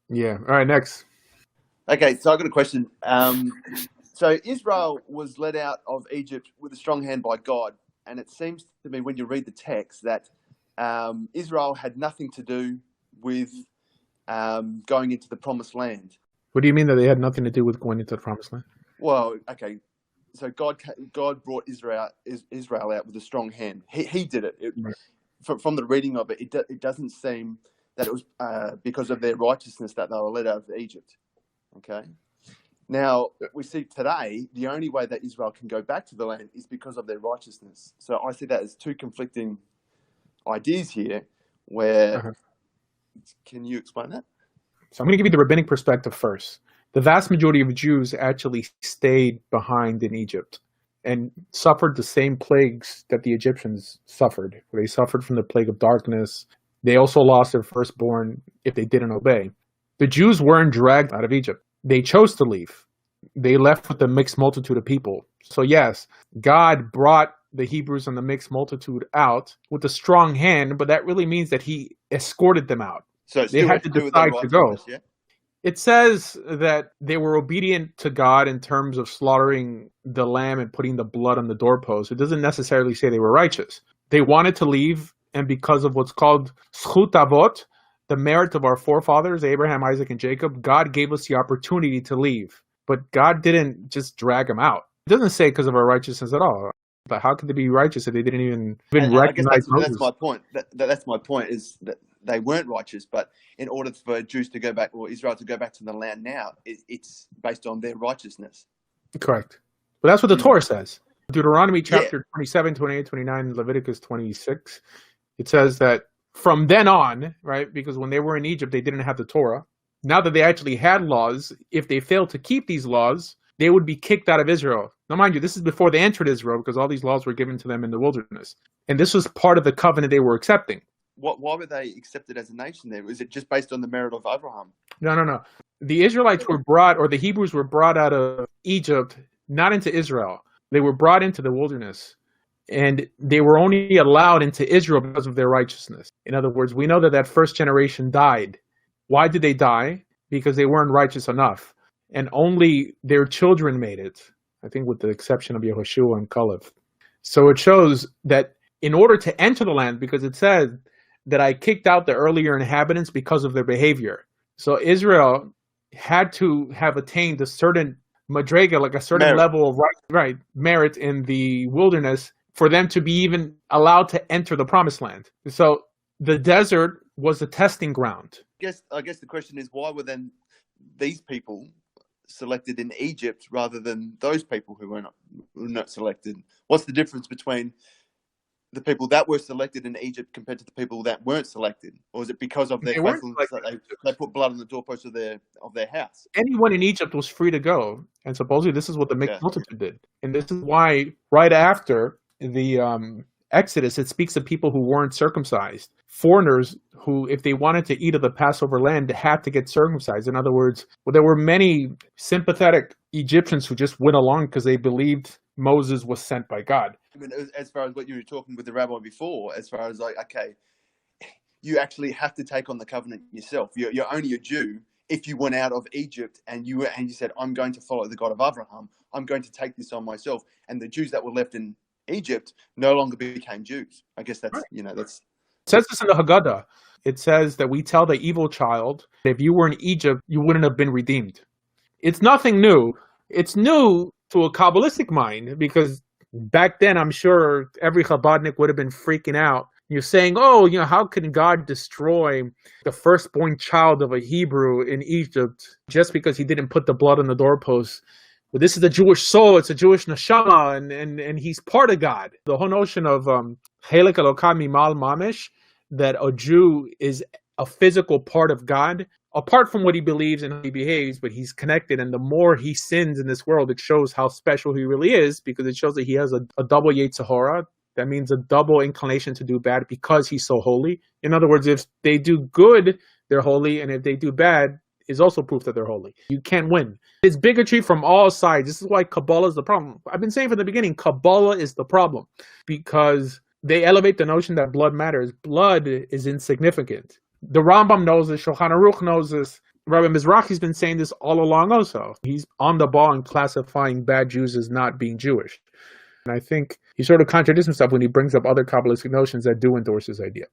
Yeah. All right, next. Okay, so I've got a question. So Israel was led out of Egypt with a strong hand by God, and it seems to me when you read the text that Israel had nothing to do with going into the promised land. What do you mean that they had nothing to do with going into the promised land? Well, okay, so God brought Israel out with a strong hand. He did it. Right. From the reading of it, it doesn't seem that it was because of their righteousness that they were led out of Egypt. Okay. Now, we see today the only way that Israel can go back to the land is because of their righteousness. So I see that as two conflicting ideas here where... Can you explain that? So I'm going to give you the rabbinic perspective first. The vast majority of Jews actually stayed behind in Egypt and suffered the same plagues that the Egyptians suffered. They suffered from the plague of darkness. They also lost their firstborn if they didn't obey. The Jews weren't dragged out of Egypt. They chose to leave. They left with a mixed multitude of people. So yes, God brought the Hebrews and the mixed multitude out with a strong hand, but that really means that he escorted them out. So they had to decide to go. Yeah? It says that they were obedient to God in terms of slaughtering the lamb and putting the blood on the doorpost. It doesn't necessarily say they were righteous. They wanted to leave, and because of what's called zchut avot, the merit of our forefathers, Abraham, Isaac, and Jacob, God gave us the opportunity to leave. But God didn't just drag them out. It doesn't say because of our righteousness at all. But how could they be righteous if they didn't even recognize Moses? That's my point. That's my point, is that they weren't righteous, but in order for Jews to go back, or Israel to go back to the land now, it's based on their righteousness. Correct. But that's what the Torah says. Deuteronomy chapter 27, 28, 29, Leviticus 26. It says that from then on, right, because when they were in Egypt, they didn't have the Torah. Now that they actually had laws, if they failed to keep these laws, they would be kicked out of Israel. Now, mind you, this is before they entered Israel, because all these laws were given to them in the wilderness. And this was part of the covenant they were accepting. Why were they accepted as a nation there? Was it just based on the merit of Abraham? No. The Israelites were brought, or the Hebrews were brought out of Egypt, not into Israel. They were brought into the wilderness. And they were only allowed into Israel because of their righteousness. In other words, we know that first generation died. Why did they die? Because they weren't righteous enough. And only their children made it, I think with the exception of Yehoshua and Caleb. So it shows that in order to enter the land, because it said that I kicked out the earlier inhabitants because of their behavior. So Israel had to have attained a certain madrega, like a certain level of merit in the wilderness for them to be even allowed to enter the promised land. So the desert was the testing ground. I guess the question is, why were then these people selected in Egypt rather than those people who were not selected? What's the difference between the people that were selected in Egypt compared to the people that weren't selected? Or is it because of their faithfulness that they put blood on the doorpost of their house? Anyone in Egypt was free to go, and supposedly this is what the mixed multitude did. And this is why right after the Exodus, it speaks of people who weren't circumcised. Foreigners who, if they wanted to eat of the Passover land, had to get circumcised. In other words, there were many sympathetic Egyptians who just went along because they believed Moses was sent by God. I mean, as far as what you were talking with the rabbi before, as far as you actually have to take on the covenant yourself. You're only a Jew if you went out of Egypt and you said, I'm going to follow the God of Abraham. I'm going to take this on myself. And the Jews that were left in Egypt no longer became Jews. I guess that's, that's... It says this in the Haggadah. It says that we tell the evil child, if you were in Egypt, you wouldn't have been redeemed. It's nothing new. It's new to a Kabbalistic mind, because back then, I'm sure every Chabadnik would have been freaking out. You're saying, how can God destroy the firstborn child of a Hebrew in Egypt just because he didn't put the blood on the doorpost? But this is a Jewish soul, it's a Jewish neshama, and he's part of God. The whole notion of Chelek Elokah Mimal Mamish, that a Jew is a physical part of God, apart from what he believes and how he behaves, but he's connected. And the more he sins in this world, it shows how special he really is, because it shows that he has a double Yetzer Hara. That means a double inclination to do bad because he's so holy. In other words, if they do good, they're holy, and if they do bad, is also proof that they're holy. You can't win. It's bigotry from all sides. This is why Kabbalah is the problem. I've been saying from the beginning, Kabbalah is the problem, because they elevate the notion that blood matters. Blood is insignificant. The Rambam knows this. Shulchan Aruch knows this. Rabbi Mizrahi's been saying this all along also. He's on the ball in classifying bad Jews as not being Jewish. And I think he sort of contradicts himself when he brings up other Kabbalistic notions that do endorse his idea.